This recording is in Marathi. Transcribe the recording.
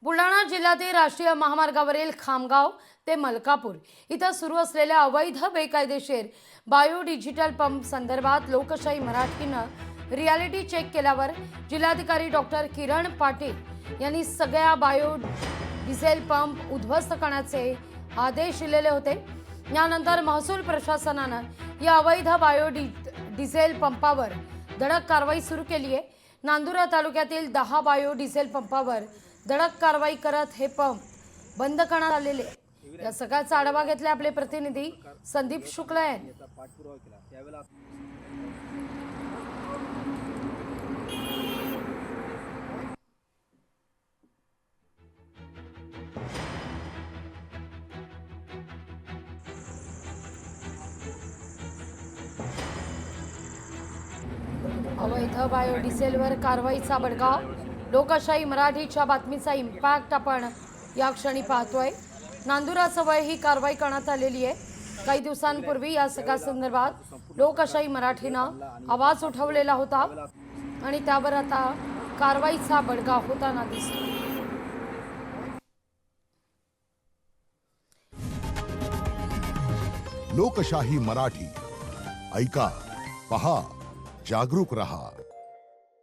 बुलढाणा जिल्ह्यातील राष्ट्रीय महामार्गावरील खामगाव ते मलकापूर इथं सुरू असलेल्या अवैध बेकायदेशीर बायो डिजिटल पंप संदर्भात लोकशाही मराठीनं रियालिटी चेक केल्यावर जिल्हाधिकारी डॉक्टर किरण पाटील यांनी सगळ्या बायो डिझेल पंप उद्ध्वस्त करण्याचे आदेश दिलेले होते। यानंतर महसूल प्रशासनानं या अवैध बायो डिझेल पंपावर धडक कारवाई सुरू केली आहे। नांदुरा तालुक्यातील 10 बायो डिझेल पंपावर धडक कारवाई करत हे पंप बंद करण्यात आलेले। या सगळ्याचा आढावा घेतला आपले प्रतिनिधी संदीप शुक्ला यांनी। अवैध बायोडिझेलवर कारवाईचा बडगा। लोकशाही मराठीच्या बातमीचा इम्पॅक्ट आपण या क्षणी पाहतोय। नांदुराजवळ ही कारवाई करण्यात आलेली आहे। काही दिवसांपूर्वी या सगळ्या संदर्भात लोकशाही मराठीनं आवाज उठवलेला होता आणि त्यावर आता कारवाईचा बडगा होताना दिसतो। लोकशाही मराठी ऐका, पहा, जागरूक रहा।